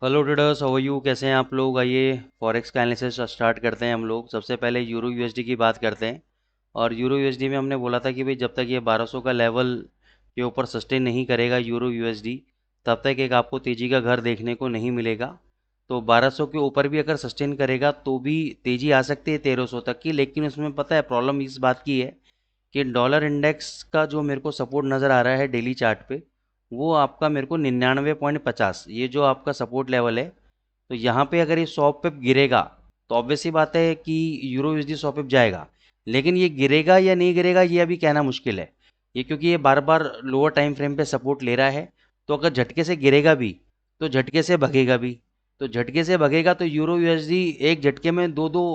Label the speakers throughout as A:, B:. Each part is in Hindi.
A: Hello traders, how are you? कैसे हैं आप लोग? आइए फॉरेक्स का एनालिसिस स्टार्ट करते हैं हम लोग। सबसे पहले यूरो यूएसडी की बात करते हैं। और यूरो यूएसडी में हमने बोला था कि भाई जब तक ये 1200 का लेवल के ऊपर सस्टेन नहीं करेगा यूरो यूएसडी, तब तक एक आपको तेज़ी का घर देखने को नहीं मिलेगा। तो 1200 के ऊपर भी अगर सस्टेन करेगा तो भी तेज़ी आ सकती है 1300 तक की। लेकिन उसमें पता है प्रॉब्लम इस बात की है कि डॉलर इंडेक्स का जो मेरे को सपोर्ट नज़र आ रहा है डेली चार्ट पे, वो आपका मेरे को 99.50, ये जो आपका सपोर्ट लेवल है। तो यहाँ पे अगर ये 100 पिप गिरेगा तो ऑब्वियस सी बात है कि यूरो यूएसडी 100 पिप जाएगा। लेकिन ये गिरेगा या नहीं गिरेगा ये अभी कहना मुश्किल है। ये क्योंकि ये बार बार लोअर टाइम फ्रेम पे सपोर्ट ले रहा है। तो अगर झटके से गिरेगा भी तो झटके से भगेगा भी। तो झटके से भगेगा तो यूरो यूएसडी एक झटके में दो दो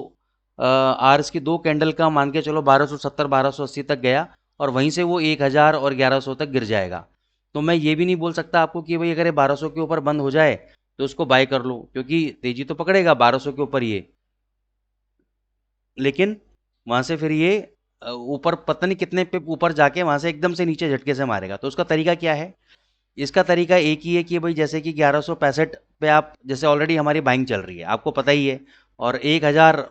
A: आर्स की दो कैंडल का मान के चलो 1270 1280 तक गया, और वहीं से वो 1000 और 1100 तक गिर जाएगा। तो मैं ये भी नहीं बोल सकता आपको कि भाई अगर ये 1200 के ऊपर बंद हो जाए तो उसको बाय कर लो, क्योंकि तेजी तो पकड़ेगा 1200 के ऊपर ये। लेकिन वहां से फिर ये ऊपर पता नहीं कितने पे ऊपर जाके वहां से एकदम से नीचे झटके से मारेगा। तो उसका तरीका क्या है? इसका तरीका एक ही है कि भाई जैसे कि 1165 पे आप, जैसे ऑलरेडी हमारी बाइंग चल रही है आपको पता ही है, और 1000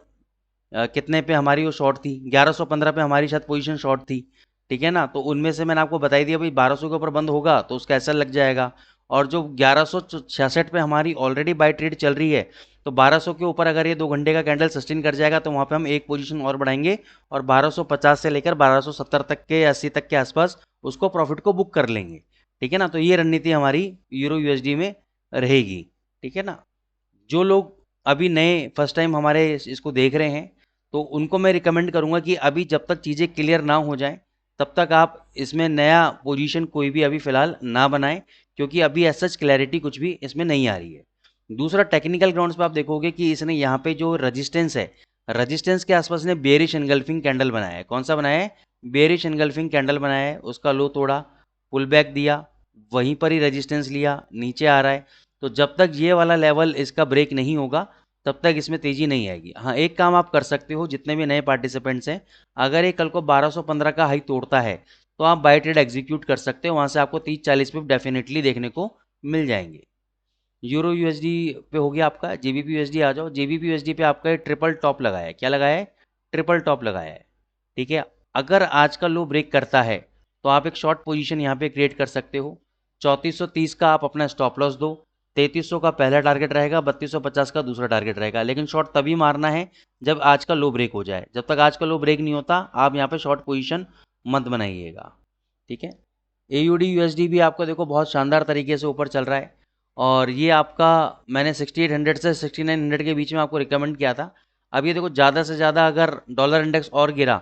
A: कितने पे हमारी वो शॉर्ट थी, 1115 पे हमारी शायद पोजीशन शॉर्ट थी। ठीक है ना? तो उनमें से मैंने आपको बताई दिया भाई 1200 के ऊपर बंद होगा तो उसका ऐसा लग जाएगा। और जो 1166 पे हमारी ऑलरेडी बाय ट्रेड चल रही है, तो 1200 के ऊपर अगर ये 2 घंटे का कैंडल सस्टेन कर जाएगा तो वहां पे हम एक पोजीशन और बढ़ाएंगे, और 1250 से लेकर 1270 तक के 80 तक के आसपास उसको प्रॉफिट को बुक कर लेंगे। ठीक है ना? तो ये रणनीति हमारी यूरो यूएसडी में रहेगी। ठीक है ना? जो लोग अभी नए फर्स्ट टाइम हमारे इसको देख रहे हैं, तो उनको मैं रिकमेंड करूंगा कि अभी जब तक चीज़ें क्लियर ना हो जाएं तब तक आप इसमें नया पोजीशन कोई भी अभी फ़िलहाल ना बनाएं, क्योंकि अभी ऐसा क्लैरिटी कुछ भी इसमें नहीं आ रही है। दूसरा, टेक्निकल ग्राउंड्स पे आप देखोगे कि इसने यहाँ पे जो रजिस्टेंस है, रजिस्टेंस के आसपास ने बेरिश एनगल्फिंग कैंडल बनाया है। कौन सा बनाया है? बेरिश एनगल्फिंग कैंडल बनाया है। उसका लो तोड़ा, पुल बैक दिया, वहीं पर ही रेजिस्टेंस लिया, नीचे आ रहा है। तो जब तक ये वाला लेवल इसका ब्रेक नहीं होगा तब तक इसमें तेज़ी नहीं आएगी। हाँ, एक काम आप कर सकते हो जितने भी नए पार्टिसिपेंट्स हैं, अगर ये कल को 1215 का हाई तोड़ता है तो आप बाय ट्रेड एग्जीक्यूट कर सकते हो। वहाँ से आपको 30-40 पिप डेफिनेटली देखने को मिल जाएंगे। यूरो यूएसडी पे हो गया आपका। जेबीपी यूएसडी आ जाओ। जेबीपी यूएसडी पे आपका ये ट्रिपल टॉप लगाया है। क्या लगाया है? ट्रिपल टॉप लगाया है। ठीक है? अगर आज का लो ब्रेक करता है तो आप एक शॉर्ट पोजीशन यहाँ पे क्रिएट कर सकते हो। 3430 का आप अपना स्टॉप लॉस दो। 3300 का पहला टारगेट रहेगा, 3250 का दूसरा टारगेट रहेगा। लेकिन शॉर्ट तभी मारना है जब आज का लो ब्रेक हो जाए। जब तक आज का लो ब्रेक नहीं होता आप यहाँ पे शॉर्ट पोजीशन मत बनाइएगा। ठीक है? एयूडी यूएसडी भी आपका देखो बहुत शानदार तरीके से ऊपर चल रहा है। और ये आपका, मैंने 6800 से 6900 के बीच में आपको रिकमेंड किया था। अब ये देखो ज़्यादा से ज़्यादा अगर डॉलर इंडेक्स और गिरा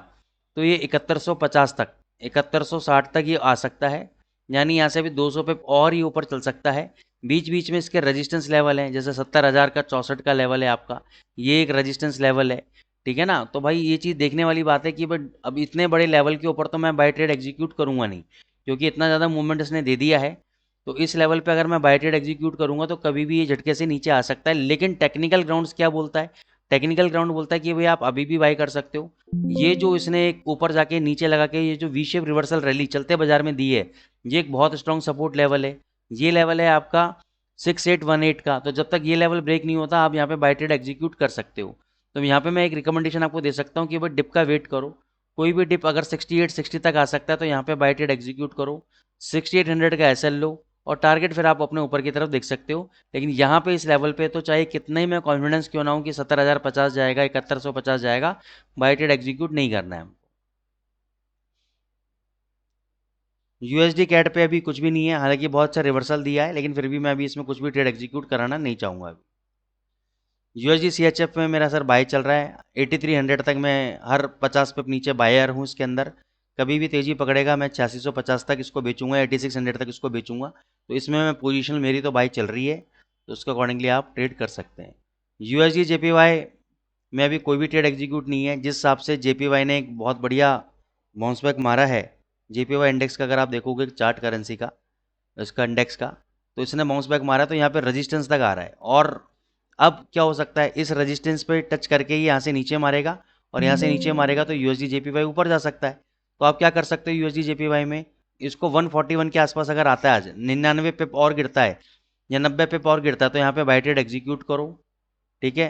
A: तो ये 7150 तक, 7160 तक ये आ सकता है। यानी यहाँ से भी 200 पे और ही ऊपर चल सकता है। बीच बीच में इसके रेजिस्टेंस लेवल हैं, जैसे 70,000 का 64 का लेवल है आपका, ये एक रेजिस्टेंस लेवल है। ठीक है ना? तो भाई ये चीज़ देखने वाली बात है कि भाई अब इतने बड़े लेवल के ऊपर तो मैं बाय ट्रेड एग्जीक्यूट करूंगा नहीं, क्योंकि इतना ज़्यादा मूवमेंट इसने दे दिया है। तो इस लेवल पे अगर मैं बाय ट्रेड एग्जीक्यूट करूंगा तो कभी भी ये झटके से नीचे आ सकता है। लेकिन टेक्निकल ग्राउंड्स क्या बोलता है? टेक्निकल ग्राउंड बोलता है कि भाई आप अभी भी बाय कर सकते हो। ये जो इसने एक ऊपर जाके नीचे लगा के ये जो वी शेप रिवर्सल रैली चलते बाजार में दी है, ये एक बहुत स्ट्रॉन्ग सपोर्ट लेवल है। ये लेवल है आपका 6818 का। तो जब तक ये लेवल ब्रेक नहीं होता आप यहाँ पे बाय ट्रेड एग्जीक्यूट कर सकते हो। तो यहाँ पे मैं एक रिकमेंडेशन आपको दे सकता हूँ कि भाई डिप का वेट करो। कोई भी डिप अगर 6860 तक आ सकता है तो यहाँ पे बाय ट्रेड एग्जीक्यूट करो। 6800 का एसएल लो, और टारगेट फिर आप अपने ऊपर की तरफ देख सकते हो। लेकिन यहाँ पे इस लेवल पे तो चाहे कितना ही मैं कॉन्फिडेंस क्यों ना हूँ कि 70,050 जाएगा, 7150 जाएगा, बाय ट्रेड एग्जीक्यूट नहीं करना है। यूएसडी कैट पे अभी कुछ भी नहीं है, हालांकि बहुत अच्छा रिवर्सल दिया है, लेकिन फिर भी मैं अभी इसमें कुछ भी ट्रेड एग्जीक्यूट कराना नहीं चाहूँगा अभी। यूएसडी सीएचएफ में मेरा सर बाय चल रहा है 8300 तक। मैं हर 50 पे नीचे बायर हूँ इसके अंदर। कभी भी तेज़ी पकड़ेगा मैं 8650 तक इसको बेचूंगा, 8600 तक इसको बेचूंगा। तो इसमें मैं पोजीशन मेरी तो बाय चल रही है, तो उसके अकॉर्डिंगली आप ट्रेड कर सकते हैं। यूएसडी जेपीवाई में अभी कोई भी ट्रेड एग्जीक्यूट नहीं है। जिस हिसाब से जेपीवाई ने एक बहुत बढ़िया बाउंस बैक मारा है, जेपीवाई इंडेक्स का अगर आप देखोगे चार्ट करेंसी का, इसका इंडेक्स का, तो इसने बाउंस बैक मारा तो यहाँ पे रेजिस्टेंस तक आ रहा है। और अब क्या हो सकता है, इस रेजिस्टेंस पे टच करके ही यहाँ से नीचे मारेगा, और यहाँ से नीचे मारेगा तो यूएसडी जेपीवाई ऊपर जा सकता है। तो आप क्या कर सकते हो यूएसडी जेपीवाई में, इसको 141 के आसपास अगर आता है, आज 99 पे और गिरता है, या 90 पे और गिरता है तो यहाँ पे बाय ट्रेड एग्जीक्यूट करो। ठीक है,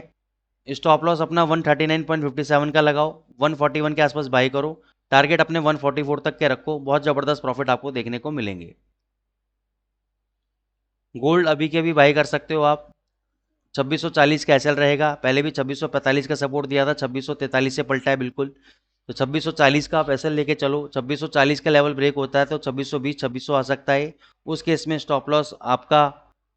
A: स्टॉप लॉस अपना 139.57 का लगाओ, 141 के आसपास बाई करो, टारगेट अपने 144 तक के रखो, बहुत ज़बरदस्त प्रॉफिट आपको देखने को मिलेंगे। गोल्ड अभी के भी बाई कर सकते हो आप, 2640 का एसएल रहेगा, पहले भी 2645 का सपोर्ट दिया था, 2643 से पलटा है बिल्कुल, तो 2640 का आप एसएल लेके चलो। 2640 का लेवल ब्रेक होता है तो 2620 2600 आ सकता है, उस केस में स्टॉप लॉस आपका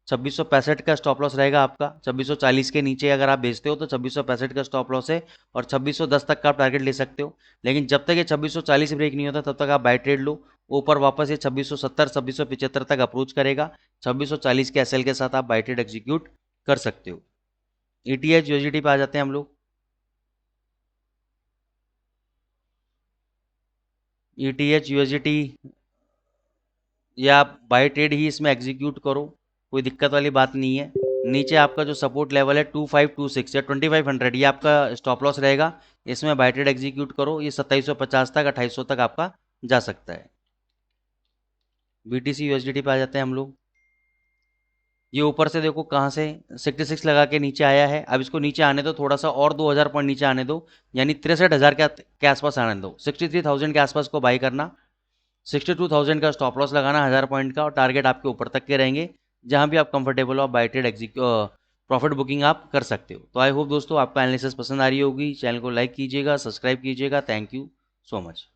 A: 2665 का स्टॉप लॉस रहेगा आपका। 2640 के नीचे अगर आप बेचते हो तो 2665 का स्टॉप लॉस है, और 2610 तक का आप टारगेट ले सकते हो। लेकिन जब तक ये 2640 ब्रेक नहीं होता तब तक आप बाय ट्रेड लो, ऊपर वापस ये 2670 2675 तक अप्रोच करेगा, 2640 के एसएल के साथ आप बाय ट्रेड एग्जीक्यूट कर सकते हो। ईटीएच यूएसडीटी पे आ जाते हैं हम लोग। ईटीएच यूएसडीटी या आप बाय ट्रेड ही इसमें एग्जीक्यूट करो, कोई दिक्कत वाली बात नहीं है। नीचे आपका जो सपोर्ट लेवल है 2526 या 2500, ये आपका स्टॉप लॉस रहेगा, इसमें बाय ट्रेड एग्जीक्यूट करो। ये 2750 तक 2800 तक आपका जा सकता है। बीटीसी यूएसडीटी पे आ जाते हैं हम लोग। ये ऊपर से देखो कहाँ से 66 लगा के नीचे आया है, अब इसको नीचे आने दो, थोड़ा सा और 2000 पॉइंट नीचे आने दो, यानी 63,000 के आसपास आने दो। 63,000 के आसपास को बाई करना, 62,000 का स्टॉप लॉस लगाना 1000 पॉइंट का, और टारगेट आपके ऊपर तक के रहेंगे, जहां भी आप कंफर्टेबल हो बाय ट्रेड प्रॉफिट बुकिंग आप कर सकते हो। तो आई होप दोस्तों आपका एनालिसिस पसंद आ रही होगी, चैनल को लाइक कीजिएगा, सब्सक्राइब कीजिएगा। Thank you so much.